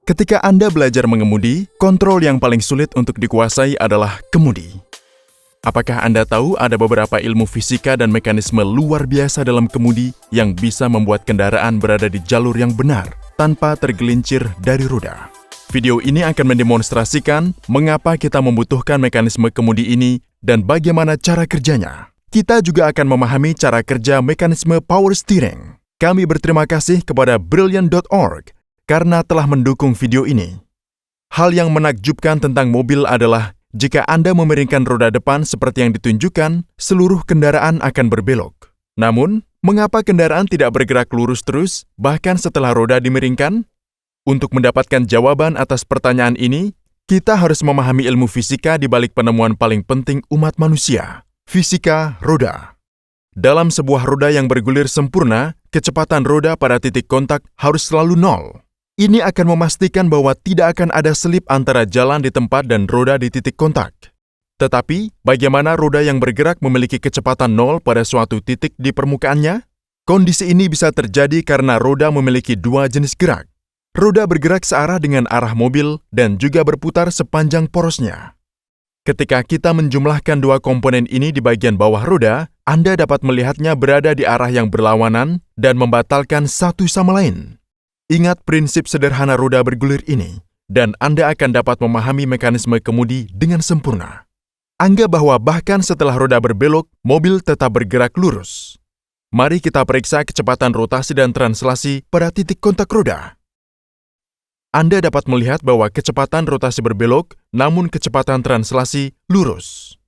Ketika Anda belajar mengemudi, kontrol yang paling sulit untuk dikuasai adalah kemudi. Apakah Anda tahu ada beberapa ilmu fisika dan mekanisme luar biasa dalam kemudi yang bisa membuat kendaraan berada di jalur yang benar tanpa tergelincir dari roda? Video ini akan mendemonstrasikan mengapa kita membutuhkan mekanisme kemudi ini dan bagaimana cara kerjanya. Kita juga akan memahami cara kerja mekanisme power steering. Kami berterima kasih kepada Brilliant.org karena telah mendukung video ini. Hal yang menakjubkan tentang mobil adalah jika Anda memiringkan roda depan seperti yang ditunjukkan, seluruh kendaraan akan berbelok. Namun, mengapa kendaraan tidak bergerak lurus terus, bahkan setelah roda dimiringkan? Untuk mendapatkan jawaban atas pertanyaan ini, kita harus memahami ilmu fisika di balik penemuan paling penting umat manusia, fisika roda. Dalam sebuah roda yang bergulir sempurna, kecepatan roda pada titik kontak harus selalu 0. Ini akan memastikan bahwa tidak akan ada selip antara jalan di tempat dan roda di titik kontak. Tetapi, bagaimana roda yang bergerak memiliki kecepatan 0 pada suatu titik di permukaannya? Kondisi ini bisa terjadi karena roda memiliki dua jenis gerak. Roda bergerak searah dengan arah mobil dan juga berputar sepanjang porosnya. Ketika kita menjumlahkan dua komponen ini di bagian bawah roda, Anda dapat melihatnya berada di arah yang berlawanan dan membatalkan satu sama lain. Ingat prinsip sederhana roda bergulir ini, dan Anda akan dapat memahami mekanisme kemudi dengan sempurna. Anggap bahwa bahkan setelah roda berbelok, mobil tetap bergerak lurus. Mari kita periksa kecepatan rotasi dan translasi pada titik kontak roda. Anda dapat melihat bahwa kecepatan rotasi berbelok, namun kecepatan translasi lurus.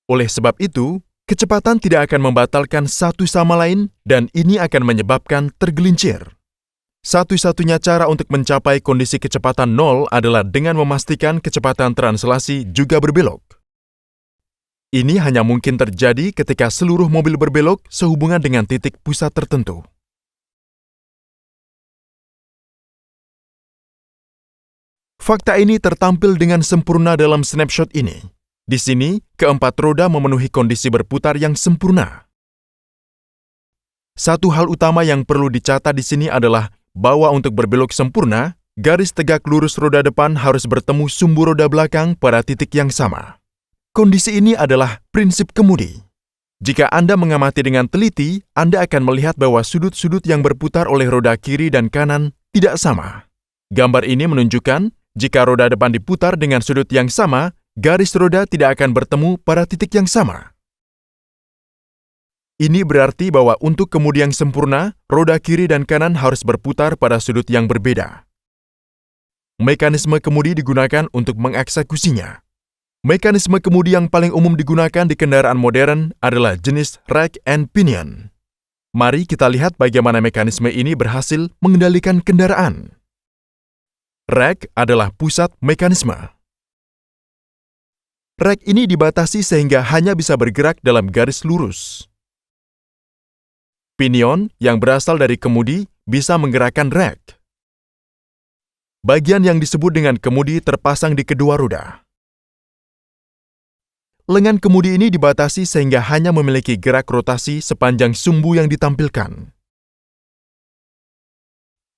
Oleh sebab itu, kecepatan tidak akan membatalkan satu sama lain, dan ini akan menyebabkan tergelincir. Satu-satunya cara untuk mencapai kondisi kecepatan 0 adalah dengan memastikan kecepatan translasi juga berbelok. Ini hanya mungkin terjadi ketika seluruh mobil berbelok sehubungan dengan titik pusat tertentu. Fakta ini tertampil dengan sempurna dalam snapshot ini. Di sini, keempat roda memenuhi kondisi berputar yang sempurna. Satu hal utama yang perlu dicatat di sini adalah bahwa untuk berbelok sempurna, garis tegak lurus roda depan harus bertemu sumbu roda belakang pada titik yang sama. Kondisi ini adalah prinsip kemudi. Jika Anda mengamati dengan teliti, Anda akan melihat bahwa sudut-sudut yang berputar oleh roda kiri dan kanan tidak sama. Gambar ini menunjukkan jika roda depan diputar dengan sudut yang sama, garis roda tidak akan bertemu pada titik yang sama. Ini berarti bahwa untuk kemudi yang sempurna, roda kiri dan kanan harus berputar pada sudut yang berbeda. Mekanisme kemudi digunakan untuk mengeksekusinya. Mekanisme kemudi yang paling umum digunakan di kendaraan modern adalah jenis rack and pinion. Mari kita lihat bagaimana mekanisme ini berhasil mengendalikan kendaraan. Rack adalah pusat mekanisme. Rack ini dibatasi sehingga hanya bisa bergerak dalam garis lurus. Pinion yang berasal dari kemudi bisa menggerakkan rack. Bagian yang disebut dengan kemudi terpasang di kedua roda. Lengan kemudi ini dibatasi sehingga hanya memiliki gerak rotasi sepanjang sumbu yang ditampilkan.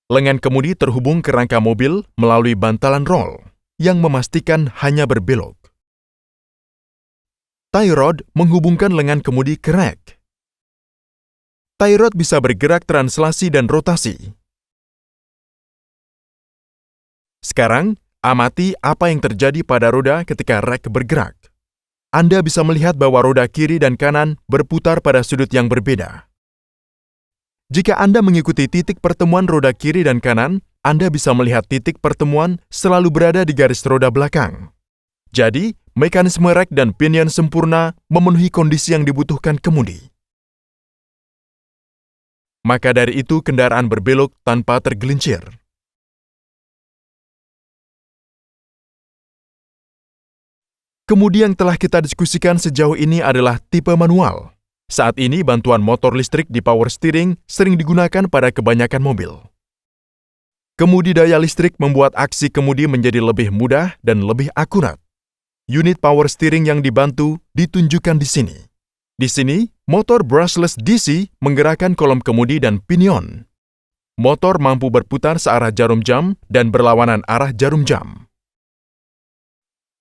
Lengan kemudi terhubung ke rangka mobil melalui bantalan roll, yang memastikan hanya berbelok. Tie rod menghubungkan lengan kemudi ke rack. Tie rod bisa bergerak translasi dan rotasi. Sekarang, amati apa yang terjadi pada roda ketika rack bergerak. Anda bisa melihat bahwa roda kiri dan kanan berputar pada sudut yang berbeda. Jika Anda mengikuti titik pertemuan roda kiri dan kanan, Anda bisa melihat titik pertemuan selalu berada di garis roda belakang. Jadi, mekanisme rack dan pinion sempurna memenuhi kondisi yang dibutuhkan kemudi. Maka dari itu kendaraan berbelok tanpa tergelincir. Kemudi yang telah kita diskusikan sejauh ini adalah tipe manual. Saat ini bantuan motor listrik di power steering sering digunakan pada kebanyakan mobil. Kemudi daya listrik membuat aksi kemudi menjadi lebih mudah dan lebih akurat. Unit power steering yang dibantu ditunjukkan di sini. Di sini, motor brushless DC menggerakkan kolom kemudi dan pinion. motor mampu berputar searah jarum jam dan berlawanan arah jarum jam.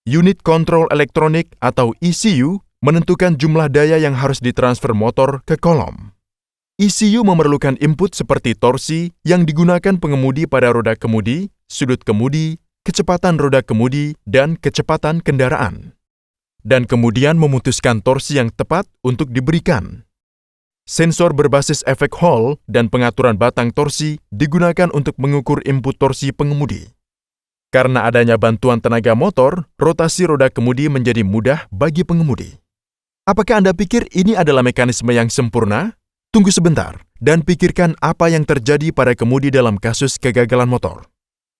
Unit Kontrol Elektronik atau ECU menentukan jumlah daya yang harus ditransfer motor ke kolom. ECU memerlukan input seperti torsi yang digunakan pengemudi pada roda kemudi, sudut kemudi, kecepatan roda kemudi, dan kecepatan kendaraan. Dan kemudian memutuskan torsi yang tepat untuk diberikan. Sensor berbasis efek Hall dan pengaturan batang torsi digunakan untuk mengukur input torsi pengemudi. Karena adanya bantuan tenaga motor, rotasi roda kemudi menjadi mudah bagi pengemudi. Apakah Anda pikir ini adalah mekanisme yang sempurna? Tunggu sebentar dan pikirkan apa yang terjadi pada kemudi dalam kasus kegagalan motor.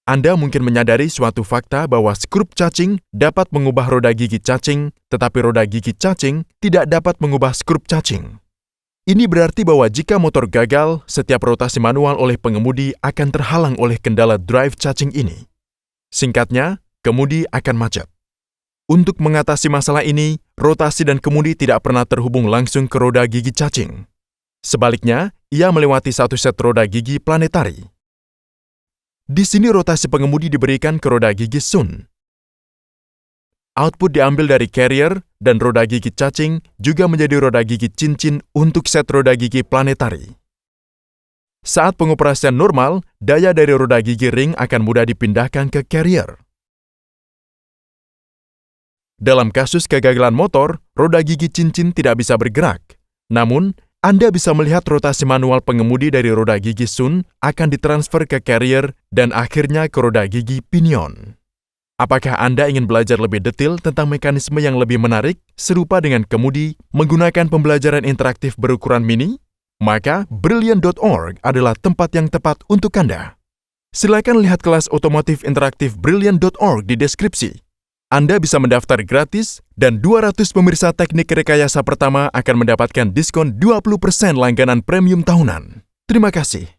Anda mungkin menyadari suatu fakta bahwa skrup cacing dapat mengubah roda gigi cacing, tetapi roda gigi cacing tidak dapat mengubah skrup cacing. Ini berarti bahwa jika motor gagal, setiap rotasi manual oleh pengemudi akan terhalang oleh kendala drive cacing ini. Singkatnya, kemudi akan macet. Untuk mengatasi masalah ini, rotasi dan kemudi tidak pernah terhubung langsung ke roda gigi cacing. Sebaliknya, ia melewati satu set roda gigi planetari. Di sini rotasi pengemudi diberikan ke roda gigi sun. Output diambil dari carrier dan roda gigi cacing juga menjadi roda gigi cincin untuk set roda gigi planetari. Saat pengoperasian normal, daya dari roda gigi ring akan mudah dipindahkan ke carrier. Dalam kasus kegagalan motor, roda gigi cincin tidak bisa bergerak. Namun, Anda bisa melihat rotasi manual pengemudi dari roda gigi sun akan ditransfer ke carrier dan akhirnya ke roda gigi pinion. Apakah Anda ingin belajar lebih detail tentang mekanisme yang lebih menarik, serupa dengan kemudi, menggunakan pembelajaran interaktif berukuran mini? Maka Brilliant.org adalah tempat yang tepat untuk Anda. Silakan lihat kelas otomotif interaktif Brilliant.org di deskripsi. Anda bisa mendaftar gratis, dan 200 pemirsa teknik rekayasa pertama akan mendapatkan diskon 20% langganan premium tahunan. Terima kasih.